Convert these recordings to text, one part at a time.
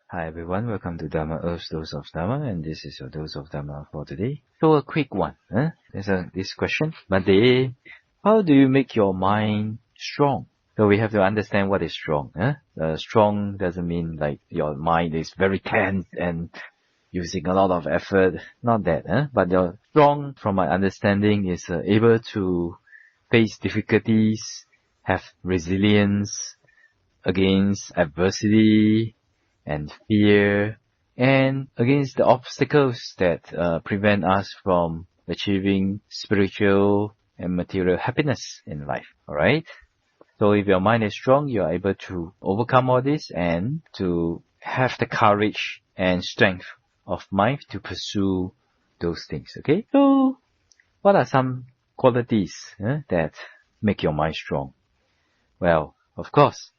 Hi everyone, welcome to Dharma Earth's Dose of Dharma, and this is your dose of Dharma for today. So a quick one. There's this question. Monday, how do you make your mind strong? So we have to understand what is strong. Strong doesn't mean like your mind is very tense and using a lot of effort. Not that. But your strong, from my understanding, is able to face difficulties, have resilience against adversity and fear, and against the obstacles that prevent us from achieving spiritual and material happiness in life. Alright? So if your mind is strong, you are able to overcome all this and to have the courage and strength of mind to pursue those things. Okay? So, what are some qualities that make your mind strong? Well, of course,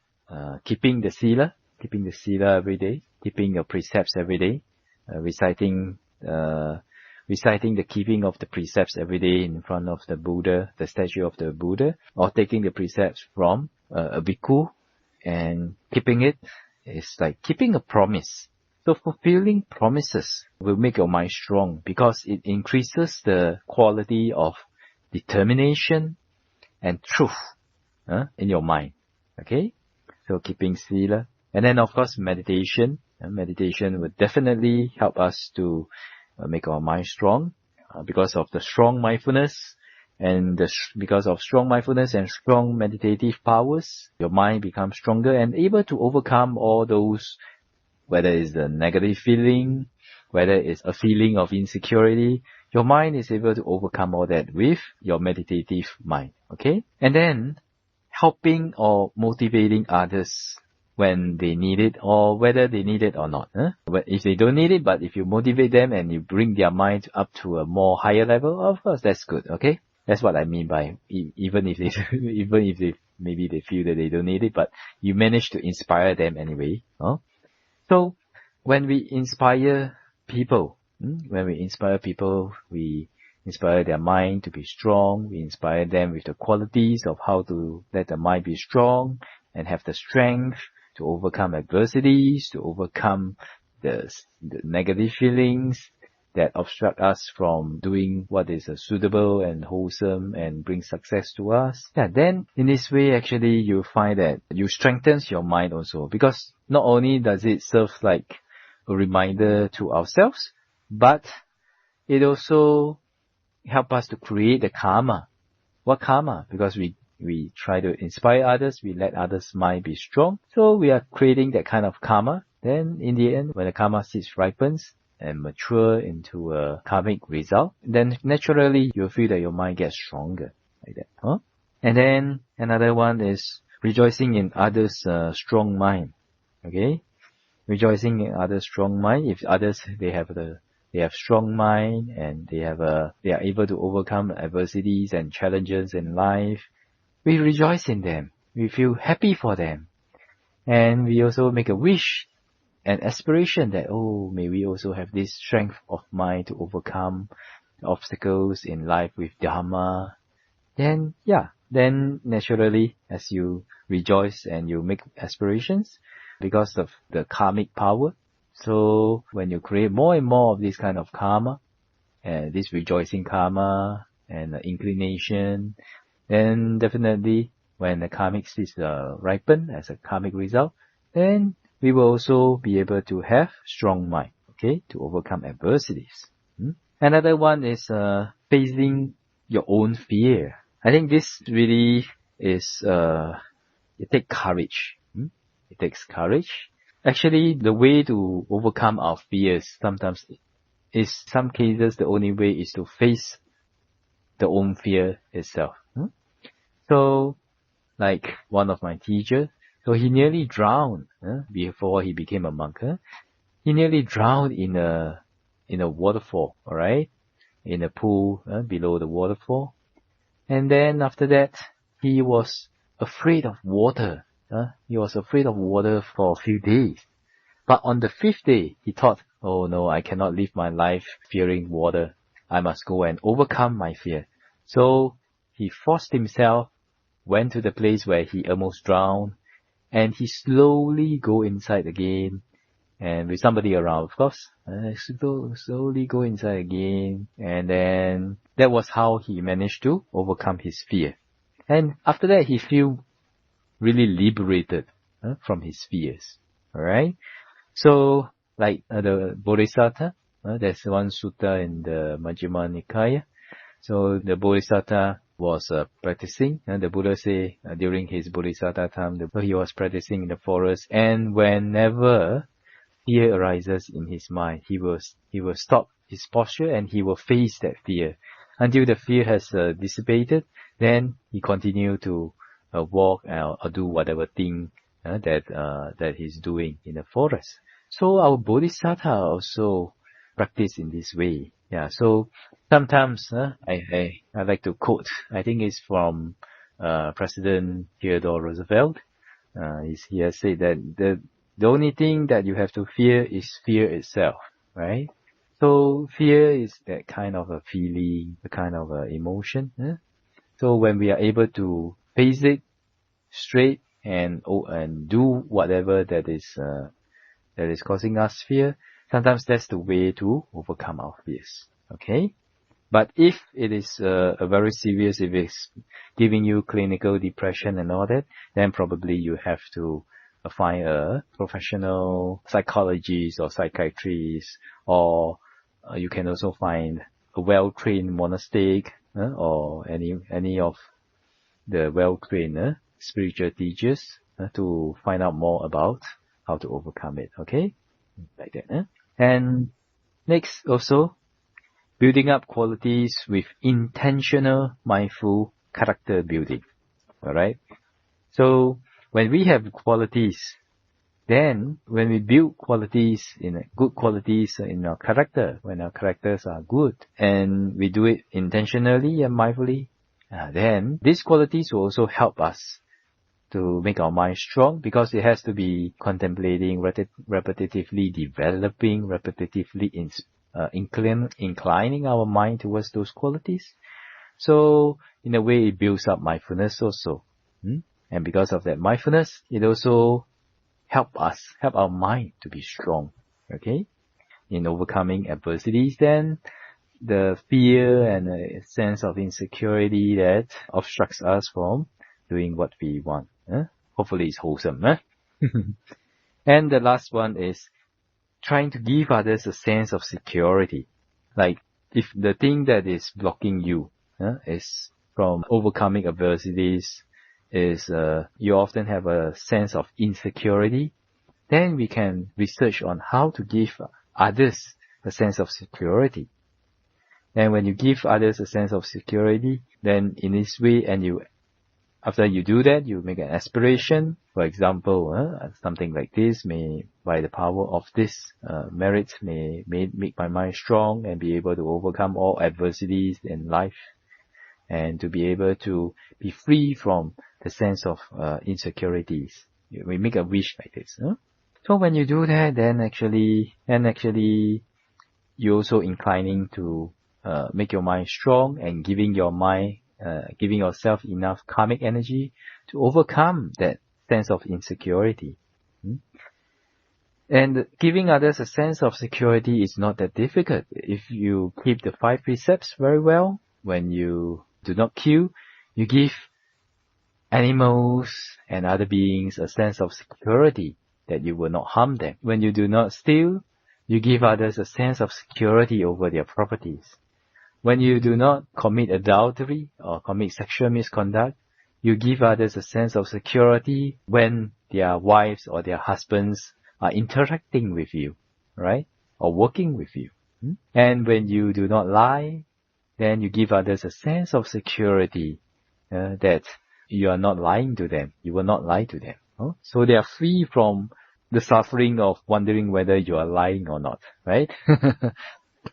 keeping the sila every day, keeping your precepts every day, reciting the keeping of the precepts every day in front of the Buddha, the statue of the Buddha, or taking the precepts from a bhikkhu and keeping it is like keeping a promise. So fulfilling promises will make your mind strong because it increases the quality of determination and truth in your mind. Okay? So keeping sila. And then, of course, meditation. Meditation would definitely help us to make our mind strong because of the strong mindfulness. And because of strong mindfulness and strong meditative powers, your mind becomes stronger and able to overcome all those, whether it's the negative feeling, whether it's a feeling of insecurity. Your mind is able to overcome all that with your meditative mind. Okay? And then, helping or motivating others when they need it or whether they need it or not. But if they don't need it, but if you motivate them and you bring their mind up to a more higher level, of course, that's good, okay? That's what I mean by even if they maybe they feel that they don't need it, but you manage to inspire them anyway. So when we inspire people, we inspire their mind to be strong. We inspire them with the qualities of how to let the mind be strong and have the strength to overcome adversities, to overcome the negative feelings that obstruct us from doing what is suitable and wholesome and bring success to us. Then in this way, actually, you find that you strengthens your mind also, because not only does it serve like a reminder to ourselves, but it also help us to create the karma. What karma? Because we try to inspire others, we let others' mind be strong. So we are creating that kind of karma. Then in the end, when the karma seeds ripens and mature into a karmic result, then naturally you'll feel that your mind gets stronger. Like that. And then another one is rejoicing in others' strong mind. Okay? Rejoicing in others' strong mind. If others, they have strong mind and they are able to overcome adversities and challenges in life, we rejoice in them. We feel happy for them. And we also make a wish and aspiration that, may we also have this strength of mind to overcome the obstacles in life with Dharma. Then naturally, as you rejoice and you make aspirations because of the karmic power, so when you create more and more of this kind of karma, this rejoicing karma and inclination, then definitely when the karmic seeds ripen as a karmic result, then we will also be able to have strong mind, okay, to overcome adversities. Another one is facing your own fear. I think this really is, it takes courage. It takes courage. Actually, the way to overcome our fears sometimes is, some cases, the only way is to face the own fear itself. So, like one of my teachers, so he nearly drowned before he became a monk. He nearly drowned in a waterfall, alright? In a pool below the waterfall. And then after that, he was afraid of water. He was afraid of water for a few days. But on the 5th day, he thought, oh no, I cannot live my life fearing water. I must go and overcome my fear. So he forced himself, went to the place where he almost drowned, and he slowly go inside again and with somebody around, of course. Slowly go inside again. And then that was how he managed to overcome his fear. And after that, he feel really liberated from his fears. Alright? So, like the Bodhisattva, there's one sutta in the Majjhima Nikaya. So the Bodhisattva was practicing, and the Buddha say during his Bodhisattva time, he was practicing in the forest, and whenever fear arises in his mind, he will stop his posture and he will face that fear until the fear has dissipated. Then he continue to walk or do whatever thing that he's doing in the forest. So our Bodhisattva also practice in this way. Yeah. So sometimes I like to quote. I think it's from President Theodore Roosevelt. He has said that the only thing that you have to fear is fear itself, right? So fear is that kind of a feeling, a kind of a emotion. So when we are able to face it straight and do whatever that is causing us fear, sometimes that's the way to overcome our fears. Okay? But if it is a very serious, if it's giving you clinical depression and all that, then probably you have to find a professional psychologist or psychiatrist, or you can also find a well-trained monastic or any of the well-trained spiritual teachers to find out more about how to overcome it. Okay? Like that. And next also, building up qualities with intentional mindful character building. Alright? So when we have qualities, then when we build qualities good qualities in our character, when our characters are good and we do it intentionally and mindfully, then these qualities will also help us to make our mind strong, because it has to be contemplating, repetitively developing, repetitively inclining our mind towards those qualities. So in a way, it builds up mindfulness also. And because of that mindfulness, it also help our mind to be strong. Okay? In overcoming adversities, then the fear and a sense of insecurity that obstructs us from doing what we want. Hopefully it's wholesome. And the last one is trying to give others a sense of security. Like if the thing that is blocking you is from overcoming adversities, is you often have a sense of insecurity, then we can research on how to give others a sense of security. And when you give others a sense of security, then in this way, and after you do that, you make an aspiration. For example, something like this may, by the power of this merit, may make my mind strong and be able to overcome all adversities in life, and to be able to be free from the sense of insecurities. We make a wish like this. So when you do that, then actually you're also inclining to make your mind strong and giving yourself enough karmic energy to overcome that sense of insecurity. And giving others a sense of security is not that difficult. If you keep the 5 precepts very well, when you do not kill, you give animals and other beings a sense of security that you will not harm them. When you do not steal, you give others a sense of security over their properties. When you do not commit adultery or commit sexual misconduct, you give others a sense of security when their wives or their husbands are interacting with you, right? Or working with you. And when you do not lie, then you give others a sense of security that you are not lying to them. You will not lie to them. So they are free from the suffering of wondering whether you are lying or not, right?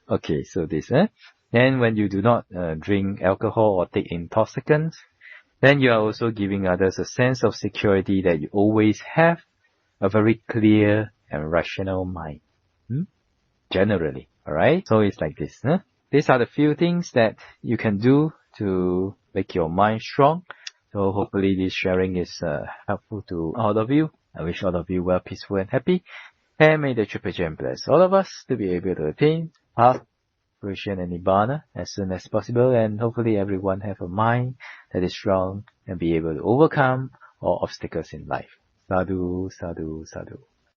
Okay, so this. Then when you do not drink alcohol or take intoxicants, then you are also giving others a sense of security that you always have a very clear and rational mind. Generally, alright? So it's like this. These are the few things that you can do to make your mind strong. So hopefully this sharing is helpful to all of you. I wish all of you well, peaceful and happy. And may the Triple Gem bless all of us to be able to attain path, fruition, and Nibbana as soon as possible, and hopefully everyone have a mind that is strong and be able to overcome all obstacles in life. Sadhu, sadhu, sadhu.